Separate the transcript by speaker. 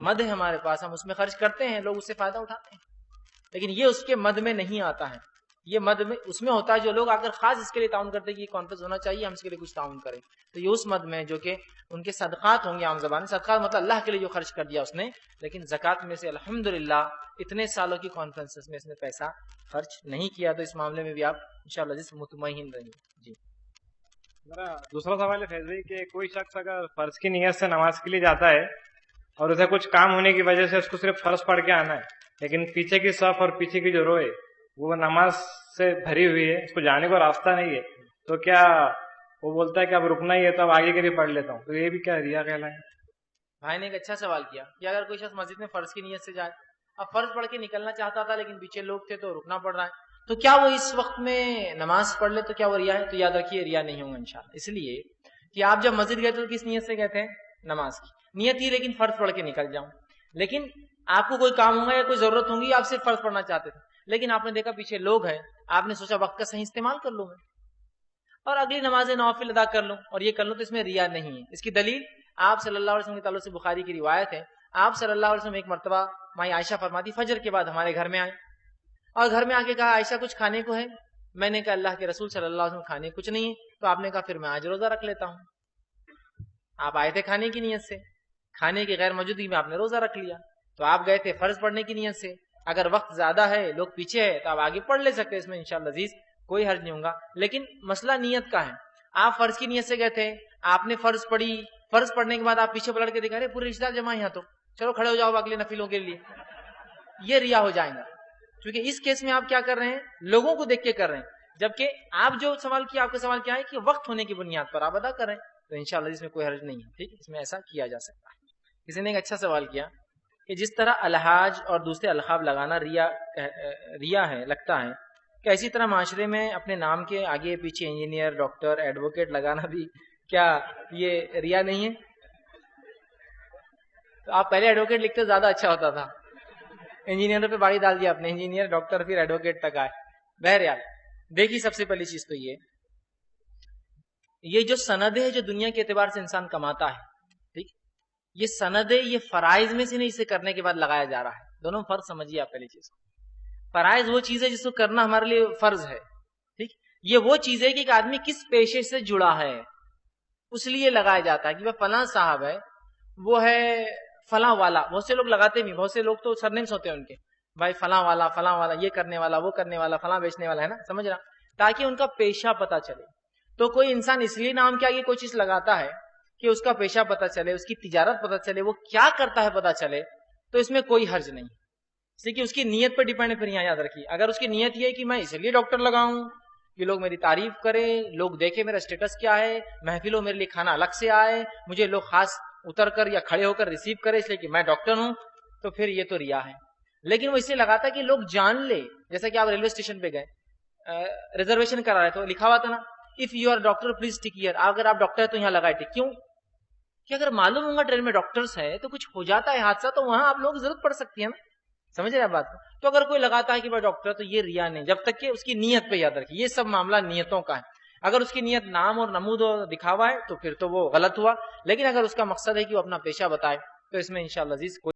Speaker 1: مد ہے ہمارے پاس، ہم اس میں خرچ کرتے ہیں، لوگ اس سے فائدہ اٹھاتے ہیں، لیکن یہ اس کے مد میں نہیں آتا ہے. یہ مد میں اس میں ہوتا ہے جو لوگ اگر خاص اس کے لیے تعاون کرتے ہیں کہ یہ کانفرنس ہونا چاہیے، ہم اس کے لیے کچھ تعاون کریں، تو یہ اس مد میں جو کہ ان کے صدقات ہوں گے. عام زبان صدقات مطلب اللہ کے لیے جو خرچ کر دیا اس نے، لیکن زکوٰۃ میں سے الحمدللہ اتنے سالوں کی کانفرنسز میں اس نے پیسہ خرچ نہیں کیا. تو اس معاملے میں بھی آپ انشاءاللہ جس مطمئن رہیں. جی
Speaker 2: میرا دوسرا سوال ہے فیض بھائی کہ کوئی شخص اگر فرض کی نیت سے نماز کے لیے جاتا ہے اور اسے کچھ کام ہونے کی وجہ سے اس کو صرف فرض پڑھ کے آنا ہے، لیکن پیچھے کی صف اور پیچھے کی جو رو ہے وہ نماز سے بھری ہوئی ہے، اس کو جانے کا راستہ نہیں ہے، تو کیا وہ بولتا ہے کہ اب رکنا ہی ہے تو اب آگے کے لیے پڑھ لیتا ہوں، تو یہ بھی کیا ریا کہلائے؟
Speaker 1: بھائی نے ایک اچھا سوال کیا کہ اگر کوئی شخص مسجد میں فرض کی نیت سے جائے، اب فرض پڑھ کے نکلنا چاہتا تھا لیکن پیچھے لوگ تھے تو رکنا پڑ رہا ہے، تو کیا وہ اس وقت میں نماز پڑھ لے تو کیا وہ ریا ہے؟ تو یاد رکھیے ریا نہیں ہوگا انشاءاللہ. اس لیے کہ آپ جب مسجد گئے تو کس نیت سے گئے تھے؟ نماز کی نیت تھی، لیکن فرض پڑھ کے نکل جاؤں. لیکن آپ کو کوئی کام ہوگا یا کوئی ضرورت ہوگی، آپ صرف فرض پڑھنا چاہتے تھے، لیکن آپ نے دیکھا پیچھے لوگ ہیں، آپ نے سوچا وقت کا صحیح استعمال کر لوں میں اور اگلی نماز نوافل ادا کر لوں اور یہ کر لوں، تو اس میں ریا نہیں ہے. اس کی دلیل آپ صلی اللہ علیہ وسلم کے تعلق سے بخاری کی روایت ہے. آپ صلی اللہ علیہ وسلم ایک مرتبہ مائی عائشہ فرماتی فجر کے بعد ہمارے گھر میں آئے اور گھر میں آ کے کہا عائشہ کچھ کھانے کو ہے؟ میں نے کہا اللہ کے رسول صلی اللہ علیہ وسلم کھانے کچھ نہیں ہے. تو آپ نے کہا پھر میں آج روزہ رکھ لیتا ہوں. آپ آئے تھے کھانے کی نیت سے، کھانے کی غیر موجودگی میں آپ نے روزہ رکھ لیا. تو آپ گئے تھے فرض پڑھنے کی نیت سے، اگر وقت زیادہ ہے لوگ پیچھے ہے تو آپ آگے پڑھ لے سکتے، اس میں انشاءاللہ عزیز کوئی حرج نہیں ہوگا. لیکن مسئلہ نیت کا ہے. آپ فرض کی نیت سے گئے تھے، آپ نے فرض پڑھی، فرض پڑھنے کے بعد آپ پیچھے پلٹ کے دکھا رہے پورے رشتہ دار جمع یہاں تو چلو کھڑے ہو جاؤ اگلے نفلوں کے لیے، یہ ریا ہو جائیں گا. کیونکہ اس کیس میں آپ کیا کر رہے ہیں؟ لوگوں کو دیکھ کے کر رہے ہیں، جبکہ آپ جو سوال کیا، آپ کا سوال کیا ہے کہ وقت ہونے کی بنیاد پر آپ ادا کر رہے ہیں، تو انشاءاللہ اس میں کوئی حرج نہیں ہے. ٹھیک، اس میں ایسا کیا جا سکتا ہے. کسی نے ایک اچھا سوال کیا کہ جس طرح الحاج اور دوسرے القاب لگانا ریا ہے لگتا ہے، کہ اسی طرح معاشرے میں اپنے نام کے آگے پیچھے انجینئر، ڈاکٹر، ایڈوکیٹ لگانا بھی کیا یہ ریا نہیں ہے؟ تو آپ پہلے ایڈوکیٹ لکھتے زیادہ اچھا ہوتا تھا، انجینئر پہ باڑی ڈال دیا آپ نے، انجینئر، ڈاکٹر، پھر ایڈوکیٹ تک آئے. بہرحال دیکھیے سب سے پہلی چیز تو یہ جو سند ہے جو دنیا کے اعتبار سے انسان کماتا ہے، ٹھیک، یہ سند ہے، یہ فرائض میں سے نہیں، اسے کرنے کے بعد لگایا جا رہا ہے. دونوں فرض سمجھیے آپ. پہلی چیز فرائض وہ چیز ہے جس کو کرنا ہمارے لیے فرض ہے، ٹھیک. یہ وہ چیز ہے کہ ایک آدمی کس پیشے سے جڑا ہے اس لیے لگایا جاتا ہے. کہ وہ فلاں صاحب ہے، وہ ہے فلاں والا. بہت سے لوگ لگاتے بھی، بہت سے لوگ تو سرنیمس ہوتے ہیں ان کے، بھائی فلاں والا، فلاں والا، یہ کرنے والا، وہ کرنے والا، فلاں بیچنے والا، ہے نا، سمجھ رہا، تاکہ ان کا پیشہ پتا چلے. تو کوئی انسان اس لیے نام کے آگے کوئی چیز لگاتا ہے کہ اس کا پیشہ پتا چلے، اس کی تجارت پتا چلے، وہ کیا کرتا ہے پتا چلے، تو اس میں کوئی حرج نہیں. اس لیے کہ اس کی نیت پر ڈیپینڈ ہے. پھر یہاں یاد رکھیے، اگر اس کی نیت یہ ہے کہ میں اس لیے ڈاکٹر لگاؤں کہ لوگ میری تعریف کریں، لوگ دیکھیں میرا اسٹیٹس کیا ہے، محفلوں میرے لیے کھانا الگ سے آئے، مجھے لوگ خاص اتر کر یا کھڑے ہو کر ریسیو کرے اس لیے کہ میں ڈاکٹر ہوں، تو پھر یہ تو ریا ہے. لیکن وہ اس لیے لگاتا ہے کہ لوگ جان لے. جیسا کہ آپ ریلوے اسٹیشن پہ گئے، ریزرویشن کرا رہے تو لکھا ہوا تھا نا، if you are doctor please tick here. اگر آپ ڈاکٹر ہے تو یہاں لگائے ٹک. کیوں؟ کہ اگر معلوم ہوگا ٹرین میں ڈاکٹرس ہے تو کچھ ہو جاتا ہے حادثہ، تو وہاں آپ لوگوں کی ضرورت پڑ سکتی ہے نا. سمجھ رہے ہیں بات کو؟ تو اگر کوئی لگاتا ہے کہ میں ڈاکٹر، تو یہ ریا نہیں، جب تک کہ اس کی نیت پہ یاد رکھیے. یہ سب معاملہ نیتوں کا ہے. اگر اس کی نیت نام اور نمود اور دکھاوا ہے تو پھر تو وہ غلط ہوا. لیکن اگر اس کا مقصد ہے کہ وہ اپنا پیشہ بتائے تو اس میں انشاءاللہ عزیز کوئی